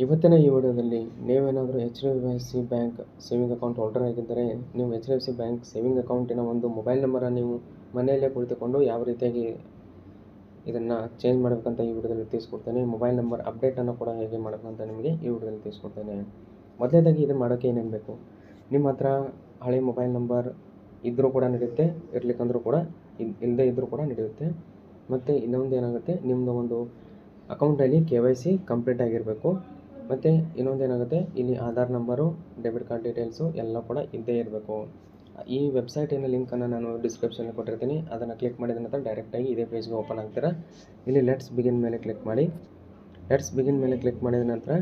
ಇವತ್ತಿನ ಈ ವಿಡಿಯೋದಲ್ಲಿ ನೀವೇನಾದರೂ HDFC bank saving account holder ಆಗಿದ್ದರೆ ನೀವು HDFC ಬ್ಯಾಂಕ್ ಸೇವಿಂಗ್ ಅಕೌಂಟಿನ ಒಂದು ಮೊಬೈಲ್ ನಂಬರನ್ನು ನೀವು ಮನೆಯಲ್ಲೇ ಕುಳಿತುಕೊಂಡು ಯಾವ ರೀತಿಯಾಗಿ ಇದನ್ನು ಚೇಂಜ್ ಮಾಡಬೇಕಂತ ಈ ವಿಡಿಯೋದಲ್ಲಿ ತಿಳಿಸ್ಕೊಡ್ತೇನೆ. ಮೊಬೈಲ್ ನಂಬರ್ ಅಪ್ಡೇಟನ್ನು ಕೂಡ ಹೇಗೆ ಮಾಡಬೇಕಂತ ನಿಮಗೆ ಈ ವಿಡಿಯೋದಲ್ಲಿ ತಿಳಿಸ್ಕೊಡ್ತೇನೆ. ಮೊದಲನೇದಾಗಿ ಇದನ್ನು ಮಾಡೋಕ್ಕೆ ಏನೇನು ಬೇಕು, ನಿಮ್ಮ ಹತ್ರ ಹಳೆ ಮೊಬೈಲ್ ನಂಬರ್ ಇದ್ದರೂ ಕೂಡ ನಡೆಯುತ್ತೆ, ಇರಲಿಕ್ಕಂದ್ರೂ ಕೂಡ ಇಲ್ಲದೇ ಇದ್ದರೂ ಕೂಡ ನಡೆಯುತ್ತೆ. ಮತ್ತು ಇನ್ನೊಂದು ಏನಾಗುತ್ತೆ, ನಿಮ್ಮದು ಒಂದು ಅಕೌಂಟಲ್ಲಿ KYC ಕಂಪ್ಲೀಟ್ ಆಗಿರಬೇಕು. ಮತ್ತು ಇನ್ನೊಂದು ಏನಾಗುತ್ತೆ, ಇಲ್ಲಿ Aadhaar number, debit card details ಎಲ್ಲ ಕೂಡ ಇದ್ದೇ ಇರಬೇಕು. ಈ ವೆಬ್ಸೈಟಿನ ಲಿಂಕನ್ನು ನಾನು ಡಿಸ್ಕ್ರಿಪ್ಷನಲ್ಲಿ ಕೊಟ್ಟಿರ್ತೀನಿ. ಅದನ್ನು ಕ್ಲಿಕ್ ಮಾಡಿದ ನಂತರ ಡೈರೆಕ್ಟಾಗಿ ಇದೇ ಪೇಜ್ಗೆ ಓಪನ್ ಆಗ್ತೀರಾ. ಇಲ್ಲಿ ಲೆಟ್ಸ್ ಬಿಗಿನ್ ಮೇಲೆ ಕ್ಲಿಕ್ ಮಾಡಿ. ಲೆಟ್ಸ್ ಬಿಗಿನ್ ಮೇಲೆ ಕ್ಲಿಕ್ ಮಾಡಿದ ನಂತರ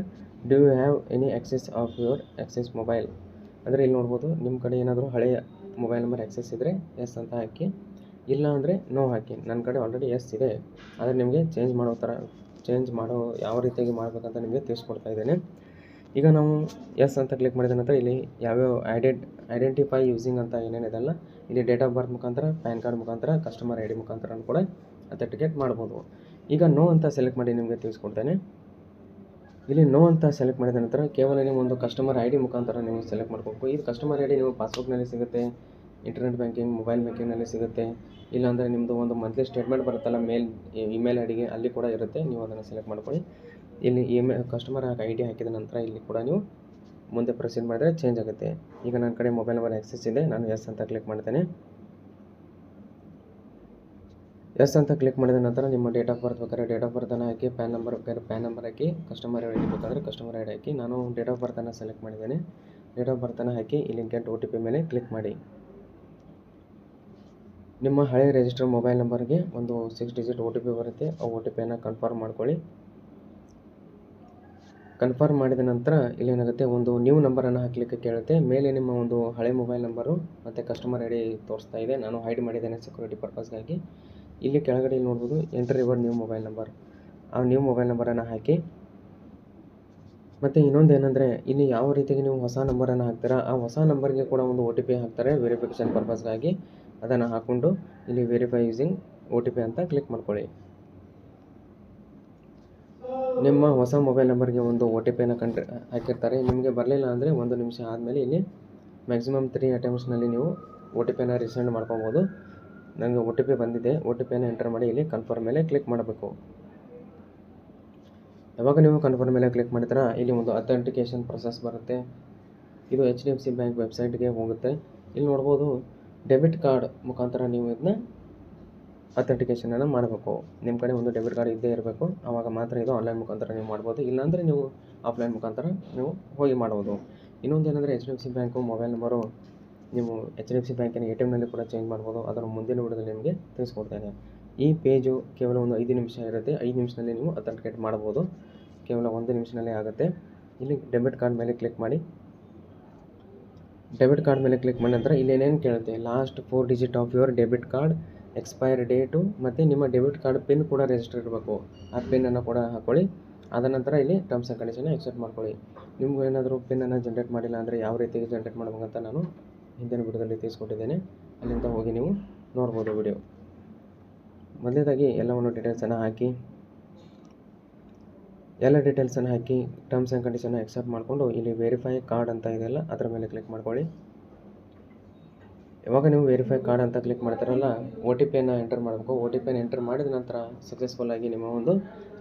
do you have any access of your access mobile ಅಂದರೆ ಇಲ್ಲಿ ನೋಡ್ಬೋದು, ನಿಮ್ಮ ಕಡೆ ಏನಾದರೂ ಹಳೆಯ ಮೊಬೈಲ್ ನಂಬರ್ ಆಕ್ಸೆಸ್ ಇದ್ದರೆ ಎಸ್ ಅಂತ ಹಾಕಿ, ಇಲ್ಲ ಅಂದರೆ ನೋ ಹಾಕಿ. ನನ್ನ ಕಡೆ ಆಲ್ರೆಡಿ ಎಸ್ ಇದೆ, ಆದರೆ ನಿಮಗೆ ಚೇಂಜ್ ಮಾಡೋ ಯಾವ ರೀತಿಯಾಗಿ ಮಾಡಬೇಕಂತ ನಿಮಗೆ ತಿಳಿಸ್ಕೊಡ್ತಾ ಇದ್ದೇನೆ. ಈಗ ನಾವು ಎಸ್ ಅಂತ ಕ್ಲಿಕ್ ಮಾಡಿದ ನಂತರ ಇಲ್ಲಿ ಯಾವ್ಯಾವ ಐಡೆಂಟಿಫೈ ಯೂಸಿಂಗ್ ಅಂತ ಏನೇನಿದೆಲ್ಲ ಇಲ್ಲಿ ಡೇಟ್ ಆಫ್ ಬರ್ತ್ ಮುಖಾಂತರ, ಪ್ಯಾನ್ ಕಾರ್ಡ್ ಮುಖಾಂತರ, ಕಸ್ಟಮರ್ ID ಮುಖಾಂತರ ಕೂಡ ಅಥೆಂಟಿಕೇಟ್ ಮಾಡ್ಬೋದು. ಈಗ ನೋ ಅಂತ ಸೆಲೆಕ್ಟ್ ಮಾಡಿ ನಿಮಗೆ ತಿಳಿಸ್ಕೊಡ್ತೇನೆ. ಇಲ್ಲಿ ನೋ ಅಂತ ಸೆಲೆಕ್ಟ್ ಮಾಡಿದ ನಂತರ ಕೇವಲ ನೀವು ಒಂದು ಕಸ್ಟಮರ್ ID ಮುಖಾಂತರ ನೀವು ಸೆಲೆಕ್ಟ್ ಮಾಡ್ಕೋಬೇಕು. ಇದು ಕಸ್ಟಮರ್ ID ನೀವು ಪಾಸ್ಬುಕ್ನಲ್ಲಿ ಸಿಗುತ್ತೆ, ಇಂಟರ್ನೆಟ್ ಬ್ಯಾಂಕಿಂಗ್, ಮೊಬೈಲ್ ಬ್ಯಾಂಕಿಂಗ್ನಲ್ಲಿ ಸಿಗುತ್ತೆ. ಇಲ್ಲಾಂದರೆ ನಿಮ್ಮದು ಒಂದು ಮಂತ್ಲಿ ಸ್ಟೇಟ್ಮೆಂಟ್ ಬರುತ್ತಲ್ಲ ಇಮೇಲ್ ಐಡಿಗೆ, ಅಲ್ಲಿ ಕೂಡ ಇರುತ್ತೆ. ನೀವು ಅದನ್ನು ಸೆಲೆಕ್ಟ್ ಮಾಡ್ಕೊಳ್ಳಿ. ಇಲ್ಲಿ ಕಸ್ಟಮರ್ ID ಹಾಕಿದ ನಂತರ ಇಲ್ಲಿ ಕೂಡ ನೀವು ಮುಂದೆ ಪ್ರೊಸೀಡ್ ಮಾಡಿದರೆ ಚೇಂಜ್ ಆಗುತ್ತೆ. ಈಗ ನನ್ನ ಕಡೆ ಮೊಬೈಲ್ ನಂಬರ್ ಆಕ್ಸೆಸ್ ಇದೆ, ನಾನು ಎಸ್ ಅಂತ ಕ್ಲಿಕ್ ಮಾಡ್ತೇನೆ. ಎಸ್ ಅಂತ ಕ್ಲಿಕ್ ಮಾಡಿದ ನಂತರ ನಿಮ್ಮ ಡೇಟ್ ಆಫ್ ಬರ್ತ್ ಬೇಕಾದ್ರೆ ಡೇಟ್ ಆಫ್ ಬರ್ತನ್ನು ಹಾಕಿ, ಪ್ಯಾನ್ ನಂಬರ್ ಬೇಕಾದ್ರೆ ಪ್ಯಾನ್ ನಂಬರ್ ಹಾಕಿ, ಕಸ್ಟಮರ್ ID ಬೇಕಾದರೆ ಕಸ್ಟಮರ್ ID ಹಾಕಿ. ನಾನು ಡೇಟ್ ಆಫ್ ಬರ್ತನ್ನು ಸೆಲೆಕ್ಟ್ ಮಾಡಿದ್ದೇನೆ. ಡೇಟ್ ಆಫ್ ಬರ್ತನ್ನು ಹಾಕಿ ಇಲ್ಲಿ ಗೆಟ್ OTP ಮೇಲೆ ಕ್ಲಿಕ್ ಮಾಡಿ. ನಿಮ್ಮ ಹಳೆಯ ರಿಜಿಸ್ಟರ್ ಮೊಬೈಲ್ ನಂಬರ್ಗೆ ಒಂದು 6 ಡಿಜಿಟ್ OTP ಬರುತ್ತೆ. ಆ OTPಯನ್ನು ಕನ್ಫರ್ಮ್ ಮಾಡ್ಕೊಳ್ಳಿ. ಕನ್ಫರ್ಮ್ ಮಾಡಿದ ನಂತರ ಇಲ್ಲೇನಾಗುತ್ತೆ, ಒಂದು ನ್ಯೂ ನಂಬರನ್ನು ಹಾಕಲಿಕ್ಕೆ ಕೇಳುತ್ತೆ. ಮೇಲೆ ನಿಮ್ಮ ಒಂದು ಹಳೆ ಮೊಬೈಲ್ ನಂಬರು ಮತ್ತು ಕಸ್ಟಮರ್ ID ತೋರಿಸ್ತಾ ಇದೆ. ನಾನು ಹೈಡ್ ಮಾಡಿದ್ದೇನೆ ಸೆಕ್ಯೂರಿಟಿ ಪರ್ಪಸ್ಗಾಗಿ. ಇಲ್ಲಿ ಕೆಳಗಡೆ ಇಲ್ಲಿ ನೋಡ್ಬೋದು, enter your new mobile number. ಆ ನ್ಯೂ ಮೊಬೈಲ್ ನಂಬರನ್ನು ಹಾಕಿ. ಮತ್ತು ಇನ್ನೊಂದು ಏನಂದರೆ, ಇಲ್ಲಿ ಯಾವ ರೀತಿಯಾಗಿ ನೀವು ಹೊಸ ನಂಬರನ್ನು ಹಾಕ್ತೀರಾ, ಆ ಹೊಸ ನಂಬರ್ಗೆ ಕೂಡ ಒಂದು OTP ಹಾಕ್ತಾರೆ ವೆರಿಫಿಕೇಷನ್ ಪರ್ಪಸ್ಗಾಗಿ. ಅದನ್ನು ಹಾಕ್ಕೊಂಡು ಇಲ್ಲಿ ವೆರಿಫೈ ಯೂಸಿಂಗ್ OTP ಅಂತ ಕ್ಲಿಕ್ ಮಾಡ್ಕೊಳ್ಳಿ. ನಿಮ್ಮ ಹೊಸ ಮೊಬೈಲ್ ನಂಬರ್ಗೆ ಒಂದು OTPಯನ್ನು ಹಾಕಿರ್ತಾರೆ. ನಿಮಗೆ ಬರಲಿಲ್ಲ ಅಂದರೆ 1 ನಿಮಿಷ ಆದಮೇಲೆ ಇಲ್ಲಿ ಮ್ಯಾಕ್ಸಿಮಮ್ 3 ಅಟೆಂಪ್ಟ್ಸ್ನಲ್ಲಿ ನೀವು OTPಯನ್ನು ರೀಸೆಂಡ್ ಮಾಡ್ಕೋಬೋದು. ನನಗೆ OTP ಬಂದಿದೆ. OTPಯನ್ನು ಎಂಟರ್ ಮಾಡಿ ಇಲ್ಲಿ ಕನ್ಫರ್ಮ್ ಮೇಲೆ ಕ್ಲಿಕ್ ಮಾಡಬೇಕು. ಯಾವಾಗ ನೀವು ಕನ್ಫರ್ಮ್ ಮೇಲೆ ಕ್ಲಿಕ್ ಮಾಡ್ತೀರಾ, ಇಲ್ಲಿ ಒಂದು ಅಥೆಂಟಿಕೇಷನ್ ಪ್ರೊಸೆಸ್ ಬರುತ್ತೆ. ಇದು HDFC ಬ್ಯಾಂಕ್ ವೆಬ್ಸೈಟ್ಗೆ ಹೋಗುತ್ತೆ. ಇಲ್ಲಿ ನೋಡ್ಬೋದು, ಡೆಬಿಟ್ ಕಾರ್ಡ್ ಮುಖಾಂತರ ನೀವು ಇದನ್ನ ಅಥೆಂಟಿಕೇಷನನ್ನು ಮಾಡಬೇಕು. ನಿಮ್ಮ ಕಡೆ ಒಂದು ಡೆಬಿಟ್ ಕಾರ್ಡ್ ಇದ್ದೇ ಇರಬೇಕು, ಆವಾಗ ಮಾತ್ರ ಇದು ಆನ್ಲೈನ್ ಮುಖಾಂತರ ನೀವು ಮಾಡ್ಬೋದು. ಇಲ್ಲಾಂದರೆ ನೀವು ಆಫ್ಲೈನ್ ಮುಖಾಂತರ ನೀವು ಹೋಗಿ ಮಾಡ್ಬೋದು. ಇನ್ನೊಂದು ಏನಂದರೆ, HDFC ಬ್ಯಾಂಕು ಮೊಬೈಲ್ ನಂಬರು ನೀವು HDFC ಬ್ಯಾಂಕಿನ ATMನಲ್ಲಿ ಕೂಡ ಚೇಂಜ್ ಮಾಡ್ಬೋದು. ಅದರ ಮುಂದಿನ ವಿಡಿಯೋದಲ್ಲಿ ನಿಮಗೆ ತಿಳಿಸ್ಕೊಡ್ತೇನೆ. ಈ ಪೇಜು ಕೇವಲ ಒಂದು 5 ನಿಮಿಷ ಇರುತ್ತೆ. 5 ನಿಮಿಷದಲ್ಲಿ ನೀವು ಅಥೆಂಟಿಕೇಟ್ ಮಾಡ್ಬೋದು. ಕೇವಲ 1 ನಿಮಿಷದಲ್ಲೇ ಆಗುತ್ತೆ. ಇಲ್ಲಿ ಡೆಬಿಟ್ ಕಾರ್ಡ್ ಮೇಲೆ ಕ್ಲಿಕ್ ಮಾಡಿ. ಡೆಬಿಟ್ ಕಾರ್ಡ್ ಮೇಲೆ ಕ್ಲಿಕ್ ಮಾಡಿದ ನಂತರ ಇಲ್ಲಿ ಏನೇನು ಕೇಳುತ್ತೆ, last 4 digit of your debit card, expire date ಮತ್ತು ನಿಮ್ಮ ಡೆಬಿಟ್ ಕಾರ್ಡ್ ಪಿನ್ ಕೂಡ ರಿಜಿಸ್ಟರ್ ಇರಬೇಕು. ಆ ಪಿನ್ನನ್ನು ಕೂಡ ಹಾಕ್ಕೊಳ್ಳಿ. ಆದ ನಂತರ ಇಲ್ಲಿ ಟರ್ಮ್ಸ್ ಆ್ಯಂಡ್ ಕಂಡೀಷನ್ ಎಕ್ಸೆಪ್ಟ್ ಮಾಡ್ಕೊಳ್ಳಿ. ನಿಮ್ಗೆ ಏನಾದರೂ ಪಿನ್ನನ್ನು ಜನ್ರೇಟ್ ಮಾಡಿಲ್ಲ ಅಂದರೆ ಯಾವ ರೀತಿಯಾಗಿ ಜನ್ರೇಟ್ ಮಾಡಬೇಕಂತ ನಾನು ಹಿಂದಿನ ವಿಡಿಯೋದಲ್ಲಿ ತಿಳಿಸ್ಕೊಟ್ಟಿದ್ದೇನೆ. ಅಲ್ಲಿಂದ ಹೋಗಿ ನೀವು ನೋಡ್ಬೋದು ವಿಡಿಯೋ. ಮೊದಲನೇದಾಗಿ ಎಲ್ಲವನ್ನು ಡೀಟೇಲ್ಸನ್ನು ಹಾಕಿ, ಎಲ್ಲ ಡೀಟೇಲ್ಸನ್ನು ಹಾಕಿ ಟರ್ಮ್ಸ್ ಆ್ಯಂಡ್ ಕಂಡೀಷನ್ನ ಎಕ್ಸೆಪ್ಟ್ ಮಾಡಿಕೊಂಡು ಇಲ್ಲಿ ವೆರಿಫೈ ಕಾರ್ಡ್ ಅಂತ ಇದೆಯಲ್ಲ ಅದರ ಮೇಲೆ ಕ್ಲಿಕ್ ಮಾಡ್ಕೊಳ್ಳಿ. ಯಾವಾಗ ನೀವು ವೆರಿಫೈ ಕಾರ್ಡ್ ಅಂತ ಕ್ಲಿಕ್ ಮಾಡ್ತಾರಲ್ಲ, OTPಯನ್ನು ಎಂಟರ್ ಮಾಡಬೇಕು. OTPಯನ್ನು ಎಂಟರ್ ಮಾಡಿದ ನಂತರ ಸಕ್ಸಸ್ಫುಲ್ಲಾಗಿ ನಿಮ್ಮ ಒಂದು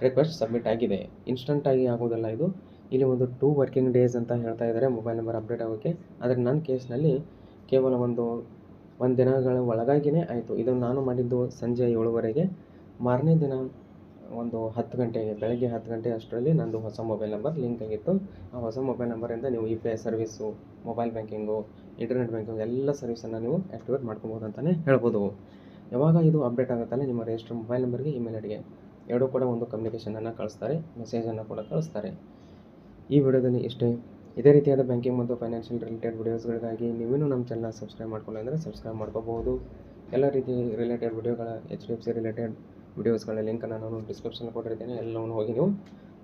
ರಿಕ್ವೆಸ್ಟ್ ಸಬ್ಮಿಟ್ ಆಗಿದೆ. ಇನ್ಸ್ಟಂಟಾಗಿ ಆಗೋದಿಲ್ಲ ಇದು. ಇಲ್ಲಿ ಒಂದು 2 ವರ್ಕಿಂಗ್ ಡೇಸ್ ಅಂತ ಹೇಳ್ತಾ ಇದ್ದಾರೆ ಮೊಬೈಲ್ ನಂಬರ್ ಅಪ್ಡೇಟ್ ಆಗೋಕ್ಕೆ. ಆದರೆ ನನ್ನ ಕೇಸ್ನಲ್ಲಿ ಕೇವಲ ಒಂದು ದಿನಗಳ ಒಳಗಾಗಿಯೇ ಆಯಿತು. ಇದು ನಾನು ಮಾಡಿದ್ದು ಸಂಜೆ 7:30. ಮಾರನೇ ದಿನ ಒಂದು 10 ಗಂಟೆಗೆ, ಬೆಳಗ್ಗೆ 10 ಗಂಟೆ ಅಷ್ಟರಲ್ಲಿ ನಂದು ಹೊಸ ಮೊಬೈಲ್ ನಂಬರ್ ಲಿಂಕ್ ಆಗಿತ್ತು. ಆ ಹೊಸ ಮೊಬೈಲ್ ನಂಬರಿಂದ ನೀವು UPI service, mobile banking, internet banking ಎಲ್ಲ ಸರ್ವಿಸನ್ನು ನೀವು ಆ್ಯಕ್ಟಿವೇಟ್ ಮಾಡ್ಕೊಬೋದು ಅಂತಲೇ ಹೇಳ್ಬೋದು. ಯಾವಾಗ ಇದು ಅಪ್ಡೇಟ್ ಆಗುತ್ತಲ್ಲ, ನಿಮ್ಮ ರಿಜಿಸ್ಟರ್ ಮೊಬೈಲ್ ನಂಬರ್ಗೆ, ಇಮೇಲ್ ಐಡಿಗೆ ಎರಡೂ ಕೂಡ ಒಂದು ಕಮ್ಯುನಿಕೇಷನನ್ನು ಕಳಿಸ್ತಾರೆ, ಮೆಸೇಜನ್ನು ಕೂಡ ಕಳಿಸ್ತಾರೆ. ಈ ವಿಡಿಯೋದಲ್ಲಿ ಇಷ್ಟೇ. ಇದೇ ರೀತಿಯಾದ ಬ್ಯಾಂಕಿಂಗ್ ಮತ್ತು ಫೈನಾನ್ಷಿಯಲ್ ರಿಲೇಟೆಡ್ ವಿಡಿಯೋಸ್ಗಳಿಗಾಗಿ ನೀವೇನು ನಮ್ಮ ಚಾನಲ್ ಸಬ್ಸ್ಕ್ರೈಬ್ ಮಾಡ್ಕೊಳ್ಳಿ ಅಂದರೆ ಸಬ್ಸ್ಕ್ರೈಬ್ ಮಾಡ್ಕೋಬಹುದು. ಎಲ್ಲ ರೀತಿ ರಿಲೇಟೆಡ್ ವಿಡಿಯೋಗಳ HDFC ರಿಲೇಟೆಡ್ ವಿಡಿಯೋಸ್ಗಳ ಲಿಂಕನ್ನು ನಾನು ಡಿಸ್ಕ್ರಿಪ್ಷನ್ ಕೊಟ್ಟಿರ್ತೀನಿ. ಎಲ್ಲವನ್ನು ಹೋಗಿ ನೀವು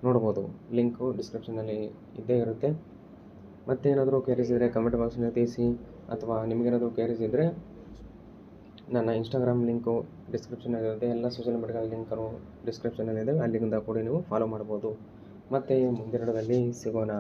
ನೋಡ್ಬೋದು. ಲಿಂಕು ಡಿಸ್ಕ್ರಿಪ್ಷನಲ್ಲಿ ಇದ್ದೇ ಇರುತ್ತೆ. ಮತ್ತೇನಾದರೂ ಕ್ವೇರೀಸ್ ಇದ್ದರೆ ಕಮೆಂಟ್ ಬಾಕ್ಸ್ನಲ್ಲಿ ತಿಳಿಸಿ, ಅಥವಾ ನಿಮಗೇನಾದರೂ ಕ್ವೇರೀಸ್ ಇದ್ದರೆ ನನ್ನ ಇನ್ಸ್ಟಾಗ್ರಾಮ್ ಲಿಂಕು ಡಿಸ್ಕ್ರಿಪ್ಷನಲ್ಲಿರುತ್ತೆ. ಎಲ್ಲ ಸೋಷಿಯಲ್ ಮೀಡಿಯಾ ಲಿಂಕರು ಡಿಸ್ಕ್ರಿಪ್ಷನಲ್ಲಿದೆ. ಅಲ್ಲಿಂದ ಕೂಡ ನೀವು ಫಾಲೋ ಮಾಡ್ಬೋದು. ಮತ್ತೆ ಮುಂದಿನ ವಿಡಿಯೋದಲ್ಲಿ ಸಿಗೋಣ.